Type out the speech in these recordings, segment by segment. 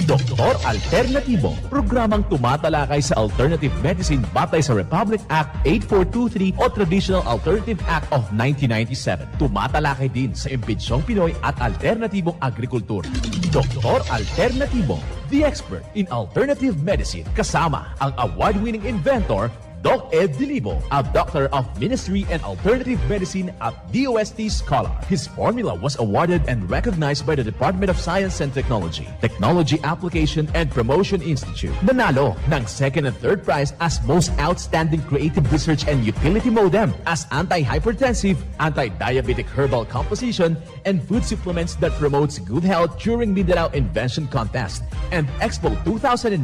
Doktor Alternatibo, programang tumatalakay sa alternative medicine batay sa Republic Act 8423 o Traditional Alternative Act of 1997. Tumatalakay din sa imbitsyong Pinoy at alternatibong agrikultura. Doktor Alternatibo, the expert in alternative medicine, kasama ang award-winning inventor Doc Ed Dilibo, a doctor of ministry and alternative medicine at DOST Scholar. His formula was awarded and recognized by the Department of Science and Technology, Technology Application and Promotion Institute. Nanalo ng second and third prize as Most Outstanding Creative Research and Utility Modem, as anti-hypertensive, anti-diabetic herbal composition, and food supplements that promotes good health during Mindanao Invention Contest and Expo 2009,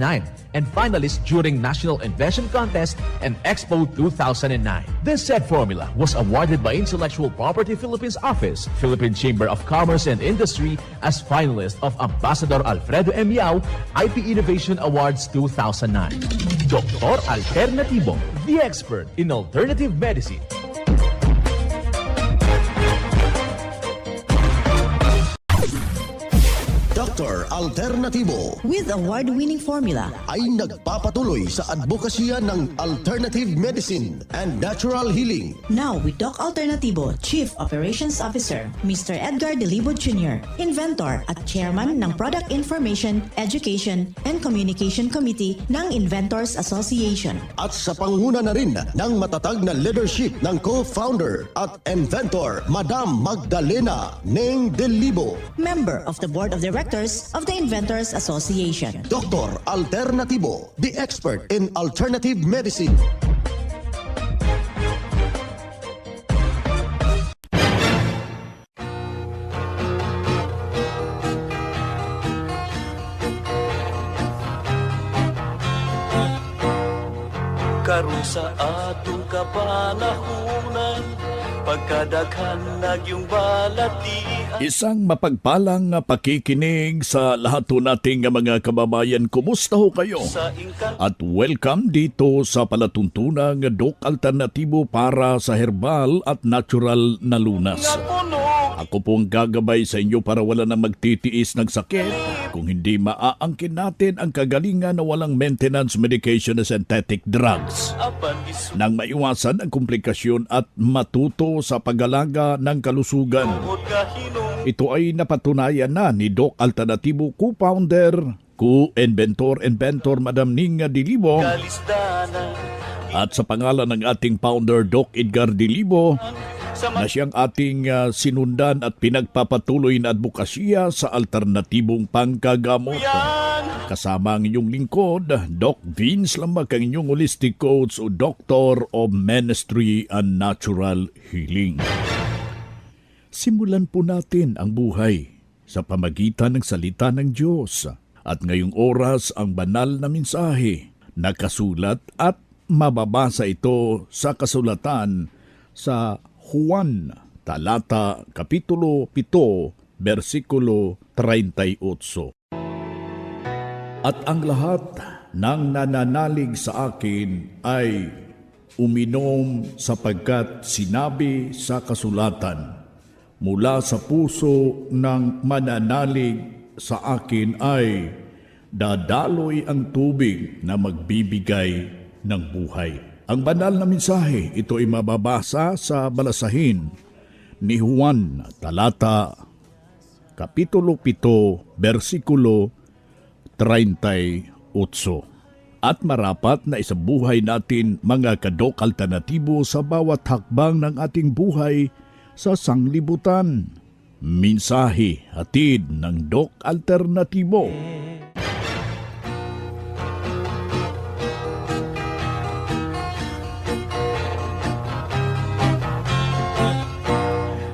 and finalist during National Invention Contest and Expo 2009. This said formula was awarded by Intellectual Property Philippines Office, Philippine Chamber of Commerce and Industry as finalist of Ambassador Alfredo M. Yao IP Innovation Awards 2009. Doktor Alternatibo, the expert in alternative medicine. Dr. Alternatibo with award-winning formula ay nagpapatuloy sa advokasya ng alternative medicine and natural healing. Now with Doc Alternatibo, Chief Operations Officer, Mr. Edgar Dilibo Jr., Inventor at Chairman ng Product Information, Education and Communication Committee ng Inventors Association. At sa panguna na rin ng matatag na leadership ng co-founder at inventor, Madam Magdalena Neng Dilibo, Member of the Board of Directors of the Inventors Association. Dr. Alternatibo, the expert in alternative medicine. Karon sa atong kapanahunan, pagkadaghan nagyong balatian. Isang mapagpalang pakikinig sa lahat ho nating mga kababayan. Kumusta ho kayo? Sa ingkan At welcome dito sa palatuntunang Doc Alternatibo para sa herbal at natural na lunas. nga puno, Ako pong gagabay sa inyo para wala na magtitiis ng sakit kung hindi maaangkin natin ang kagalingan na walang maintenance medication na synthetic drugs. apan gis Nang maiwasan ang komplikasyon at matuto sa pag-alaga ng kalusugan. Hud nga hinong Ito ay napatunayan na ni Doc Alternatibo co-founder, co-inventor Madam Ning Dilibo kalisdanan. at sa pangalan ng ating founder Doc Edgar Dilibo Sa na siyang ating sinundan at pinagpapatuloy na advokasya sa alternatibong pangkagamot. magyan, Kasama ang inyong lingkod, Doc Vince Lamag, ang inyong holistic coach o Doctor of Ministry and Natural Healing. Simulan po natin ang buhay sa pamagitan ng salita ng Diyos. At ngayong oras ang banal na mensahe, nakasulat at mababasa ito sa kasulatan sa Juan, talata, kapitulo 7, versikulo 38. At ang lahat ng nananalig sa akin ay uminom sapagkat sinabi sa kasulatan, mula sa puso ng mananalig sa akin ay dadaloy ang tubig na magbibigay ng buhay. Ang banal na mensahe, ito ay mababasa sa balasahin ni Juan, talata, kapitulo 7, versikulo 38. At marapat na isabuhay natin mga kadok alternatibo sa bawat hakbang ng ating buhay sa sanglibutan. Mensahe hatid ng Doc Alternatibo.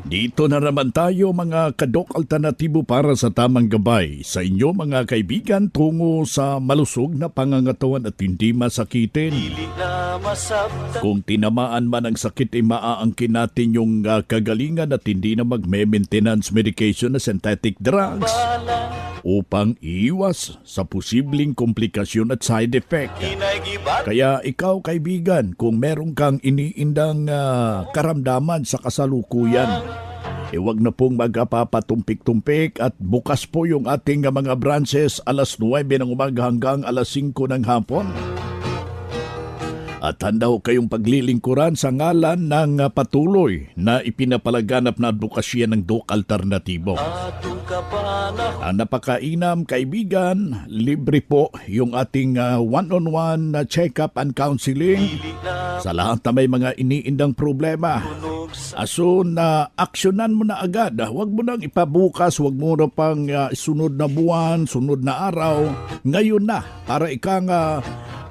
Dito na naman tayo mga kadok alternatibo para sa tamang gabay sa inyo mga kaibigan tungo sa malusog na pangangatawan at hindi masakitin. dili na masabtan. Kung tinamaan man ang sakit ay maaangkin natin yung kagalingan at hindi na magme-maintenance medication na synthetic drugs Bala, upang iwas sa posibleng komplikasyon at side effect. inay gibat, Kaya ikaw kaibigan, kung meron kang iniindang karamdaman sa kasalukuyan, Huwag na pong magpapatumpik-tumpik at bukas po yung ating mga branches alas 9 ng umaga hanggang alas 5 ng hapon. At handa ho kayong paglilingkuran sa ngalan ng patuloy na ipinapalaganap na advokasya ng DOC Alternatibo. Atong kapanahon Ang napakainam, kaibigan, libre po yung ating one-on-one check-up and counseling na sa lahat na may mga iniindang problema. tunog sa Aso na aksyonan mo na agad. Huwag mo nang ipabukas, huwag mo na pang sunod na buwan, sunod na araw. Ngayon na, para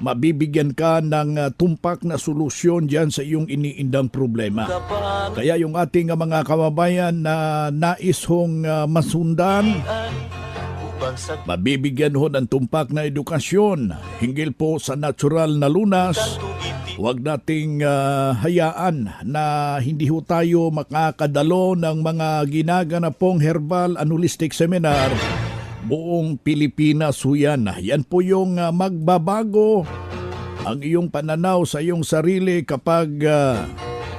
mabibigyan ka ng tumpak na solusyon dyan sa iyong iniindang problema. kapanahon Kaya yung ating mga kababayan na nais hong masundan, upang sa mabibigyan ho ng tumpak na edukasyon hinggil po sa natural na lunas. tugiti Huwag nating hayaan na hindi ho tayo makakadalo ng mga ginaganapong herbal and holistic seminar. Buong Pilipinas ho yan. Yan po yung magbabago ang iyong pananaw sa iyong sarili kapag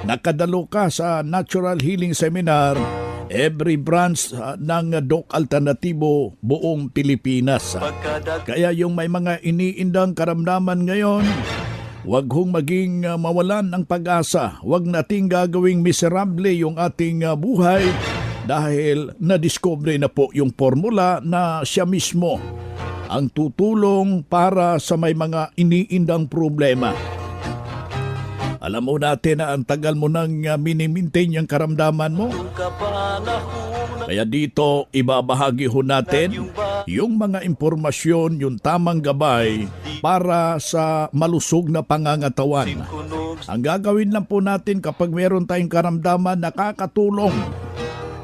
nakadalo ka sa Natural Healing Seminar. Every branch ng DOC Alternatibo buong Pilipinas. pagkadag Kaya yung may mga iniindang karamdaman ngayon, huwag hong maging mawalan ng pag-asa. Huwag nating gagawing miserable yung ating buhay dahil nadiscover na po yung formula na siya mismo ang tutulong para sa may mga iniindang problema. Alam mo natin na ang tagal mo nang minimintain yung karamdaman mo. kapanahon Kaya dito, ibabahagi ho natin yung mga impormasyon, yung tamang gabay para sa malusog na pangangatawan. tunog Ang gagawin lang po natin kapag meron tayong karamdaman, nakakatulong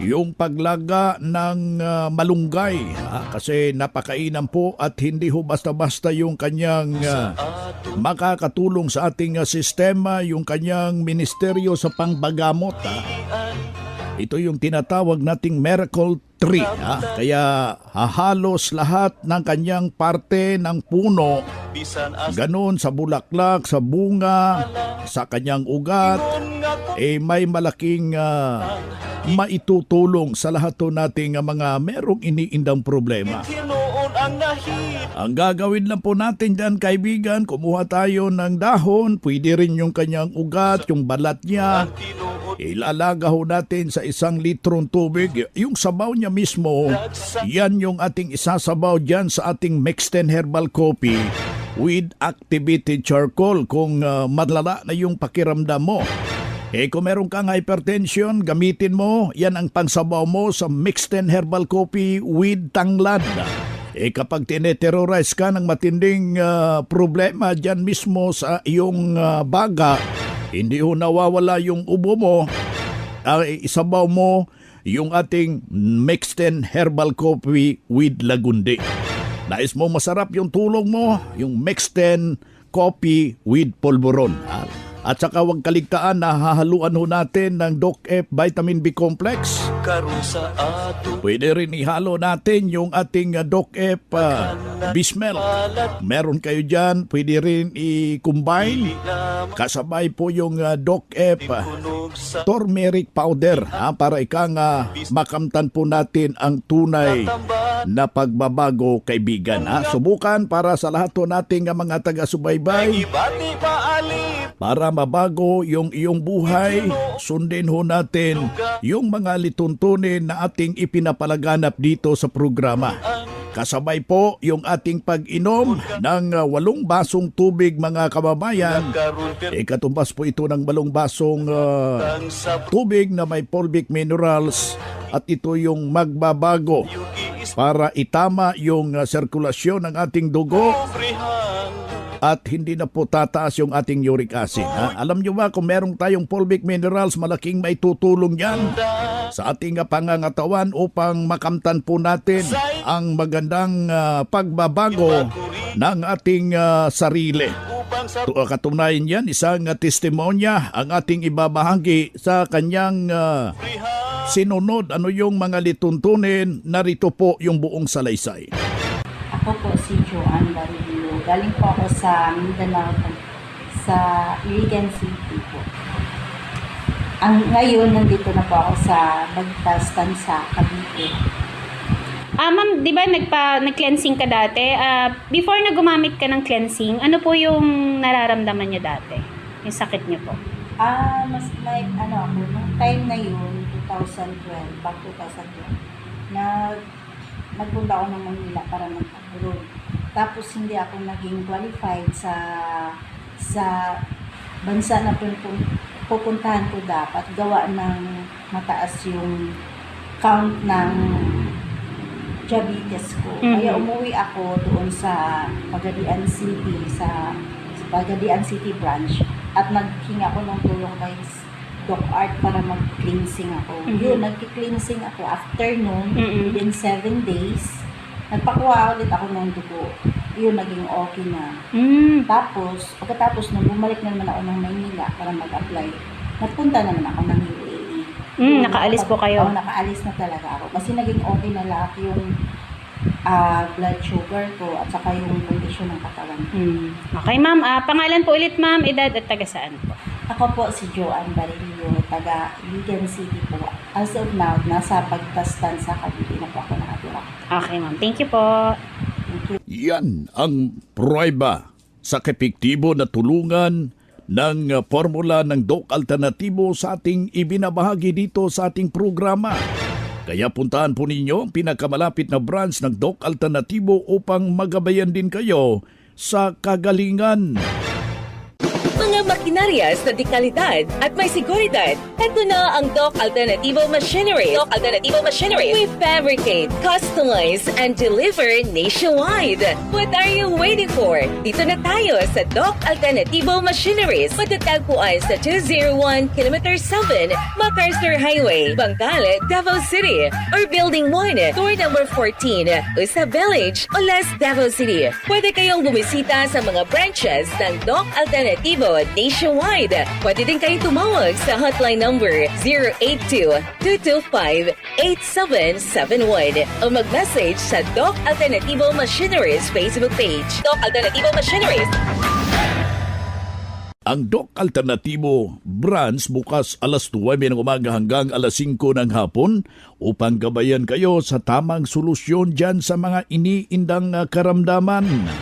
yung paglaga ng malunggay. Kasi napakainam po at hindi ho basta-basta yung kanyang makakatulong sa ating sistema, yung kanyang ministeryo sa pangbagamot. Ito yung tinatawag nating miracle tree. Kaya hahalos lahat ng kanyang parte ng puno, bisan as ganon sa bulaklak, sa bunga, sa kanyang ugat, may malaking maitutulong sa lahat to nating mga merong iniindang problema. tinuon ang nahit Ang gagawin lang po natin dyan, kaibigan, kumuha tayo ng dahon, pwede rin yung kanyang ugat, yung balat niya, tinuon ilalaga ho natin sa 1 litrong tubig. Yung sabaw niya mismo, yan yung ating isasabaw dyan sa ating Mexten Herbal Coffee with activated charcoal kung madlala na yung pakiramdam mo. Kung meron kang hypertension, gamitin mo, yan ang pangsabaw mo sa Mexten Herbal Coffee with tanglad. Kapag tineterrorize ka ng matinding problema dyan mismo sa iyong baga, hindi ho nawawala yung ubo mo, isabaw mo yung ating Mexten Herbal Coffee with Lagundi. Nais mo masarap yung tulong mo, yung Mexten Coffee with Polvoron. At saka huwag kaligtaan na hahaluan ho natin ng Doc F Vitamin B Complex. karon sa ato Pwede rin ihalo natin yung ating Doc F Bismel. Meron kayo dyan, pwede rin i-combine. na Kasabay po yung Doc F tunog sa turmeric powder para makamtan po natin ang tunay na pagbabago, kaibigan. Subukan para sa lahat po nating mga taga-subaybay. ibati paalit Para mabago yung iyong buhay, sundin ho natin yung mga lituntunin na ating ipinapalaganap dito sa programa. Kasabay po yung ating pag-inom ng 8 basong tubig, mga kababayan. karon Katumbas po ito ng 8 basong ang sa tubig na may fulvic minerals at ito yung magbabago para itama yung sirkulasyon ng ating dugo Brihan at hindi na po tataas yung ating uric acid. Alam nyo ba kung merong tayong fulvic minerals, malaking may tutulong yan sa ating pangangatawan upang makamtan po natin ang magandang pagbabago ng ating sarili. upang sa Katunayan yan, isang testimonya ang ating ibabahagi sa kanyang Brihan sinunod. Ano yung mga lituntunin? Narito po yung buong salaysay. Ako po si Joanne Barillo. Galing po ako sa Mindanao, sa Iligan City po. Ngayon, nandito na po ako sa Bagtastan sa Cavite. Ma'am, di ba nag-cleansing ka dati? Before na gumamit ka ng cleansing, ano po yung nararamdaman niyo dati? Yung sakit niyo po? Mas like, ako, nung time na yun, 2012, back 2012, nagpunta ako ng Manila para mag-abroad. Tapos hindi ako naging qualified sa bansa na pupuntahan ko dapat. Gawa ng mataas yung count ng diabetes ko. Kaya umuwi ako doon sa Pagadian City, sa Pagadian City branch. At naghinga ako ng tulong kay Doc Art para mag-cleansing ako. Yun, nag-cleansing ako. After noon, within 7 days, nagpakuha ulit ako ng dugo. Yun, naging okay na. Tapos, pagkatapos nung bumalik na naman ako ng Maynila para mag-apply, nagpunta naman ako ng UAE. Nakaalis po kayo? Oo, nakaalis na talaga ako. Kasi naging okay na lahat yung blood sugar ko at saka yung kondisyon ng katawan ko. Okay, ma'am. Pangalan po ulit, ma'am, edad at taga saan po? Ako po si Joanne Barillo, taga Ligan City po. As of now, nasa Bagtastan sa Cavite na po ako nakatira. Okay, ma'am. Thank you po. Yan ang pruweba sa epektibo na tulungan ng formula ng Doc Alternatibo sa ating ibinabahagi dito sa ating programa. Kaya puntahan po ninyo ang pinakamalapit na branch ng Doc Alternatibo upang magabayan din kayo sa kagalingan. Mga makinarias na dekalidad at may seguridad. Ito na ang Doc Alternativo Machinery. Doc Alternativo Machinery. We fabricate, customize, and deliver nationwide. What are you waiting for? Dito na tayo sa Doc Alternativo Machineries. Matatagpuan sa 201 km 7 MacArthur Highway, Bangkalet, Davao City. Or Building 1, Door number 14, Usa Village, Olas, Davao City. Pwede kayong bumisita sa mga branches ng Doc Alternativo nationwide. Pwede din kayong tumawag sa hotline number 082-225-8771 o mag-message sa Doc Alternativo Machineries Facebook page. Doc Alternativo Machineries. Ang Doc Alternatibo branch bukas alas 9 ng umaga hanggang alas 5 ng hapon upang gabayan kayo sa tamang solusyon dyan sa mga iniindang karamdaman.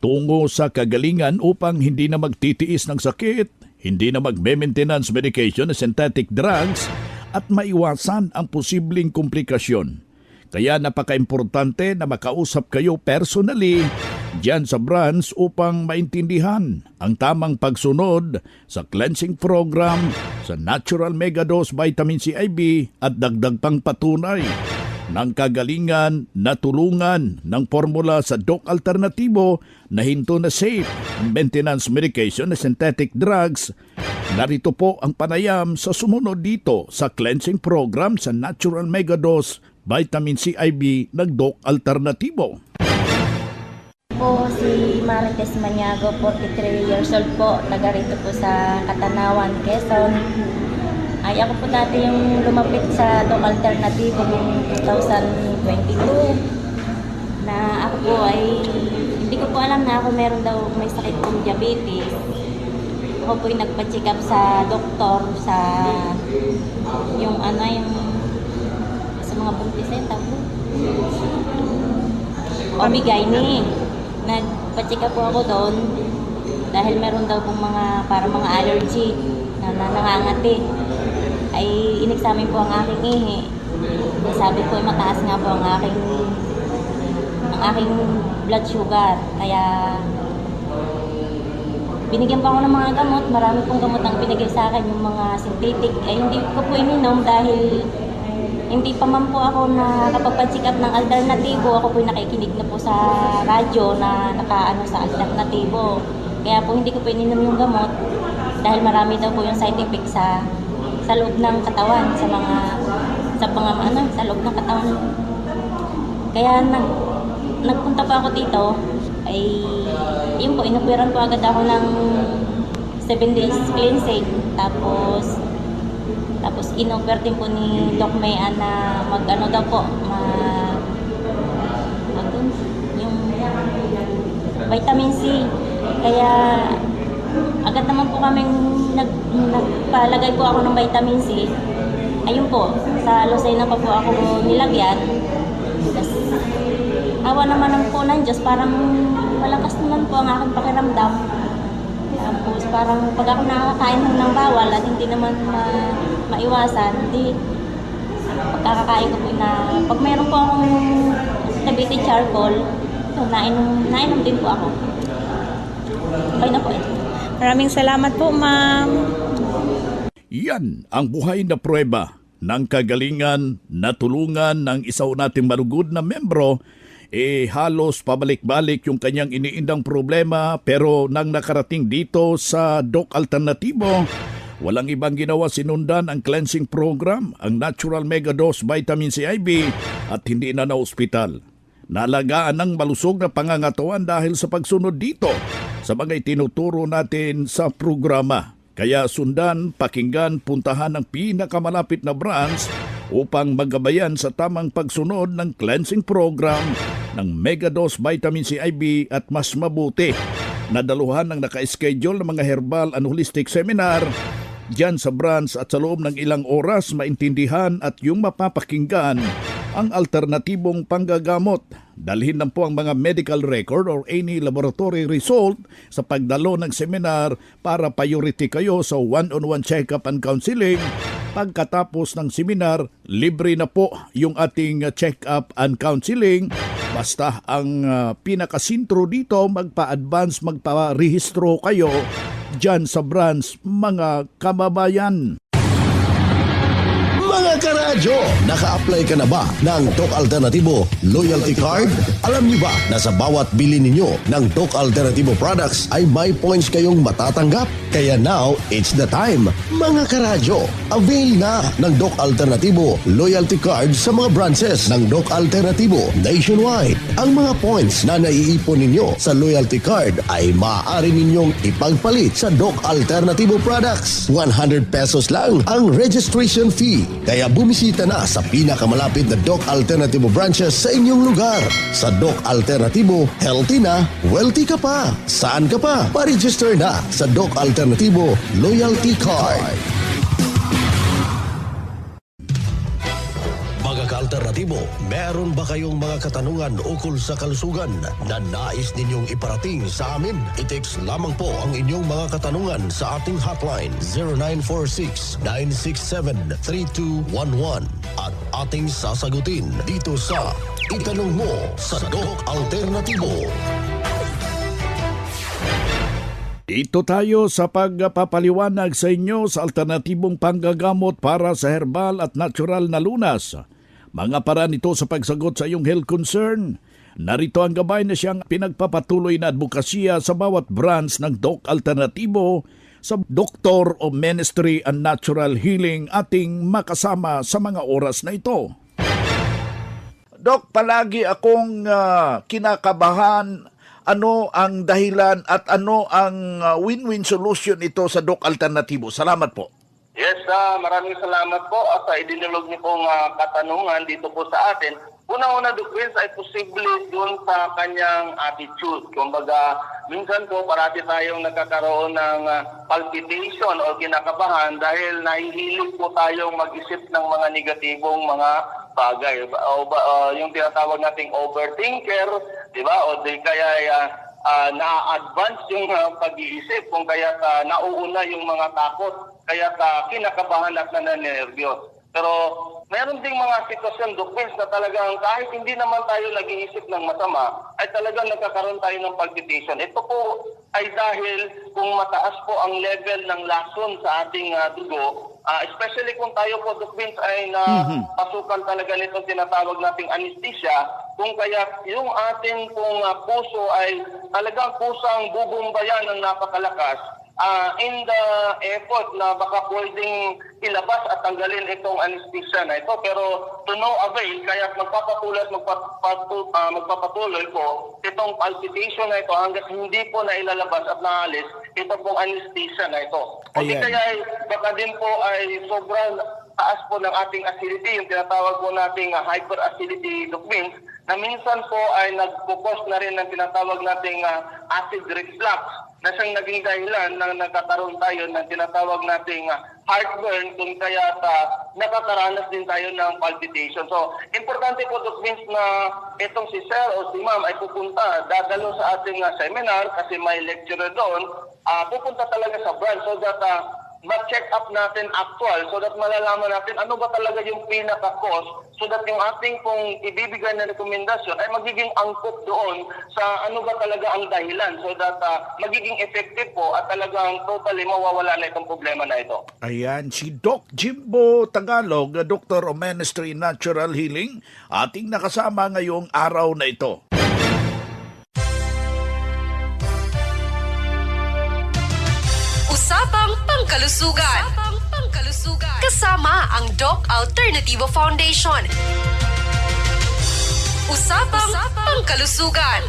Tungo sa kagalingan upang hindi na magtitiis ng sakit, hindi na magme-maintenance medication na synthetic drugs at maiwasan ang posibleng komplikasyon. Kaya napaka-importante na makausap kayo personally diyan sa branch upang maintindihan ang tamang pagsunod sa cleansing program, sa Natural Megadose Vitamin C IV at dagdag pang patunay ng kagalingan na tulungan ng formula sa Doc Alternatibo na hinto na safe ang maintenance medication na synthetic drugs. Narito po ang panayam sa sumunod dito sa cleansing program sa Natural Megadose Vitamin C IV ng Doc Alternatibo. Po si Marites Maniago, 43 years old po, taga rito po sa Katanawan, Quezon. Ay ako po dati yung lumapit sa Doc Alternativo noong 2022 na ako po ay hindi ko po alam na ako meron daw may sakit kong diabetes. Ako po yung nagpa-check up sa doktor sa yung sa mga buntis ay tawag Omigayni. Nagpa-check up po ako doon dahil meron daw pong mga allergy na nangangati. Ay inexamine po ang aking ihi. Sabi ko ay mataas nga po ang aking blood sugar. Kaya binigyan pa ako ng mga gamot. Marami pong gamot ang binigay sa akin, yung mga synthetic. Ay hindi ko po ininom dahil hindi pa man po ako nakapag-check up ng alternatibo. Ako po nakikinig na po sa radyo na nakaano sa alternatibo. Kaya po hindi ko po ininom yung gamot dahil marami daw po yung side effects sa loob ng katawan, sa loob ng katawan. Kaya nagpunta pa ako dito, ay yun po, inoperahan po agad ako ng 7 days cleansing. Tapos inoper din po ni Doc Mayan na yung vitamin C. Kaya agad naman po kaming nagpalagay po ako ng vitamin C. Ayun po, sa Lucena pa po ako nilagyan. Tapos, awa naman ng po ng Diyos, parang malakas naman po ang aking pakiramdam. Tapos parang pag ako nakakain ng bawal at hindi naman maiwasan, hindi pagkakakain ko po na pag meron po akong activated charcoal, nainom din po ako. Okay na po ito. Maraming salamat po, ma'am. Yan ang buhay na pruweba ng kagalingan na tulungan ng isa nating malugod na membro. Halos pabalik-balik yung kanyang iniindang problema, pero nang nakarating dito sa Doc Alternativo, walang ibang ginawa, sinundan ang cleansing program, ang Natural Mega Dose Vitamin C IV, at hindi na ospital. Nalagaan ng malusog na pangangatawan dahil sa pagsunod dito sa mga itinuturo natin sa programa. Kaya sundan, pakinggan, puntahan ang pinakamalapit na branch upang magabayan sa tamang pagsunod ng cleansing program ng Megadose Vitamin C IV, at mas mabuti, nadaluhan ng naka-schedule ng mga herbal and holistic seminar dyan sa branch, at sa loob ng ilang oras maintindihan at yung mapapakinggan ang alternatibong panggagamot. Dalhin lang po ang mga medical record or any laboratory result sa pagdalo ng seminar para priority kayo sa one-on-one check-up and counseling. Pagkatapos ng seminar, libre na po yung ating check-up and counseling. Basta ang pinakasintro dito, magpa-advance, magpa-rehistro kayo dyan sa branch, mga kababayan. Mga karadyo, naka-apply ka na ba ng Doc Alternativo Loyalty Card? Alam niyo ba na sa bawat bili ninyo ng Doc Alternativo products ay may points kayong matatanggap? Kaya now, it's the time. Mga karadyo, avail na ng Doc Alternativo Loyalty Card sa mga branches ng Doc Alternativo nationwide. Ang mga points na naiipon ninyo sa Loyalty Card ay maaari ninyong ipagpalit sa Doc Alternativo products. 100 pesos lang ang registration fee. Kaya bumisita na sa pinakamalapit na Doc Alternativo branches sa inyong lugar. Sa Doc Alternativo, healthy na, wealthy ka pa. Saan ka pa? Pa-register na sa Doc Alternativo Loyalty Card. Mga ka-alternatibo, meron ba kayong mga katanungan ukol sa kalusugan na nais ninyong iparating sa amin? I-text lamang po ang inyong mga katanungan sa ating hotline 0946-967-3211 at ating sasagutin dito sa Itanong Mo sa Doc Alternativo. Dito tayo sa pagpapaliwanag sa inyo sa alternatibong panggagamot para sa herbal at natural na lunas. Mga paraan ito sa pagsagot sa iyong health concern. Narito ang gabay na siyang pinagpapatuloy na advokasya sa bawat branch ng Doc Alternativo sa Doctor of Ministry and Natural Healing ating makasama sa mga oras na ito. Doc, palagi akong kinakabahan. Ano ang dahilan at ano ang win-win solution ito sa Doc Alternativo? Salamat po. Yes, maraming salamat po sa idinulog niyo pong katanungan dito po sa atin. Una-una, Doc Vince, ay posible doon sa kanyang attitude. Kumbaga, minsan po parati tayong nagkakaroon ng palpitation o kinakabahan dahil nahihilig po tayong mag-isip ng mga negatibong mga bagay. Yung tinatawag nating overthinker, di ba? O di kaya na-advance yung pag-iisip, kung kaya nauuna yung mga takot, kaya kinakabahan at nananervyos. Pero meron ding mga sitwasyon, Doc Vince, na talagang kahit hindi naman tayo nag-iisip ng masama, ay talagang nagkakaroon tayo ng palpitation. Ito po ay dahil kung mataas po ang level ng lason sa ating dugo, especially kung tayo po, Doc Vince, ay napasukan talaga nitong tinatawag nating anesthesia, kung kaya yung ating pong puso ay talagang pusang bubumbayan ng napakalakas, in the effort na baka pwedeng ilabas at tanggalin itong anesthesia na ito, pero to no avail, kaya magpapatuloy po itong palpitation na ito hanggang hindi po na ilalabas at naalis ito pong anesthesia na ito. Kasi kaya baka din po ay sobrang taas po ng ating acidity, yung tinatawag po nating hyperacidity, Doc Vince, na minsan po ay nagpo-cause na rin ng tinatawag nating acid reflux. na siyang naging dahilan na nagkakaroon tayo ng tinatawag nating heartburn kung kaya nakakaranas din tayo ng palpitation. So, importante po Doc Vince na itong si Sir o si Ma'am ay pupunta, dadalo sa ating seminar kasi may lecturer doon, pupunta talaga sa branch so that ma-check up natin actual so that malalaman natin ano ba talaga yung pinaka-cause so that yung ating pong ibibigay na rekomendasyon ay magiging angkop doon sa ano ba talaga ang dahilan so that magiging effective po at talagang totally mawawala na itong problema na ito. Ayan, si Doc Jimbo Tagalog, Doctor of Ministry Natural Healing, ating nakasama ngayong araw na ito. Usapang Pangkalusugan. Kasama ang Doc Alternativo Foundation. Usapang Pangkalusugan.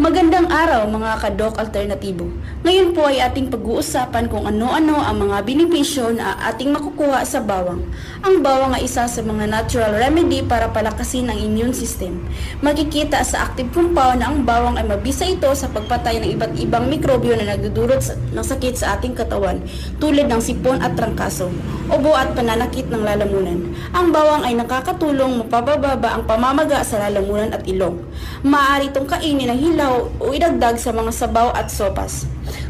Magandang araw mga ka-Doc Alternatibo. Ngayon po ay ating pag-uusapan kung ano-ano ang mga benepisyo na ating makukuha sa bawang. Ang bawang ay isa sa mga natural remedy para palakasin ang immune system. Makikita sa active compound na ang bawang ay mabisa ito sa pagpatay ng iba't ibang mikrobyo na nagdudulot ng sakit sa ating katawan tulad ng sipon at trangkaso, ubo at pananakit ng lalamunan. Ang bawang ay nakakatulong mapababa ang pamamaga sa lalamunan at ilong. Maaari itong kainin ng hilaw o idagdag sa mga sabaw at sopas.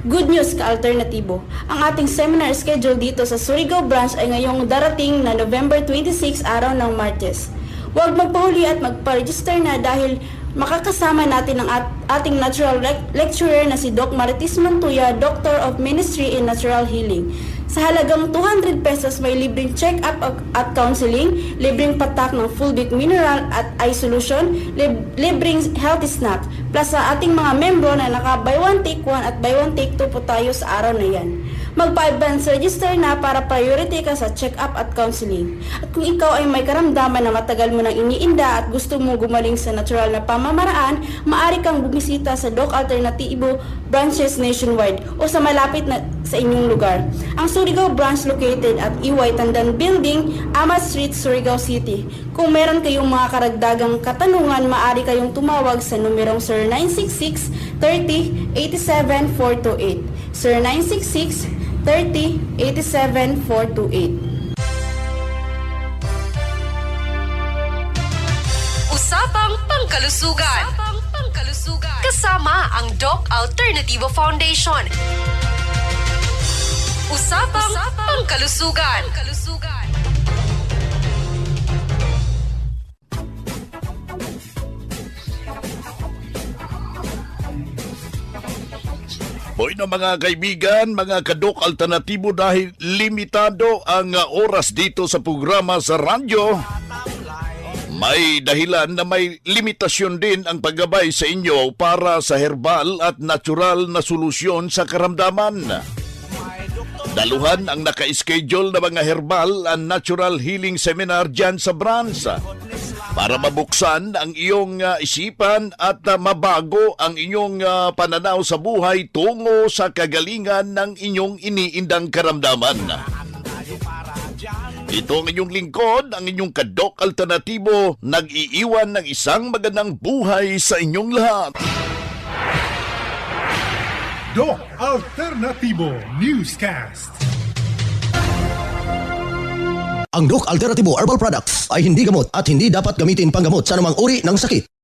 Good news ka-alternatibo, ang ating seminar schedule dito sa Surigao Branch ay ngayong darating na November 26 araw ng Martes. Huwag magpahuli at magpa-register na dahil makakasama natin ang ating natural lecturer na si Doc Marites Mantuya, Doctor of Ministry in Natural Healing. Sa halagang 200 pesos may libreng check-up at counseling, libreng patak ng full-bit mineral at eye solution, libreng healthy snack, plus sa ating mga membro na naka buy one take one at buy one take two po tayo sa araw na yan. Magpa-advance register na para priority ka sa check-up at counseling. At kung ikaw ay may karamdaman na matagal mo nang iniinda at gusto mo gumaling sa natural na pamamaraan, maaari kang bumisita sa Doc Alternativo branches nationwide o sa malapit na sa inyong lugar. Ang Surigao Branch located at EY Tandan Building, Amat Street, Surigao City. Kung meron kayong mga karagdagang katanungan, maaari kayong tumawag sa numerong 0966 30 87 428. 0966 30 87 428. Usapang Pangkalusugan. Kasama ang Doc Alternativo Foundation. Usapang Pangkalusugan. Hoy na mga kaibigan, mga ka-Doc Alternatibo, dahil limitado ang oras dito sa programa sa radyo, may dahilan na may limitasyon din ang paggabay sa inyo para sa herbal at natural na solusyon sa karamdaman. Daluhan ang naka-schedule na mga herbal and natural healing seminar dyan sa branch para mabuksan ang iyong isipan at mabago ang inyong pananaw sa buhay tungo sa kagalingan ng inyong iniindang karamdaman. Ito ang inyong lingkod, ang inyong ka-Doc Alternatibo, nag-iiwan ng isang magandang buhay sa inyong lahat. Doc Alternativo Newscast. Ang Doc Alternativo Herbal Products ay hindi gamot at hindi dapat gamitin panggamot sa anumang uri ng sakit.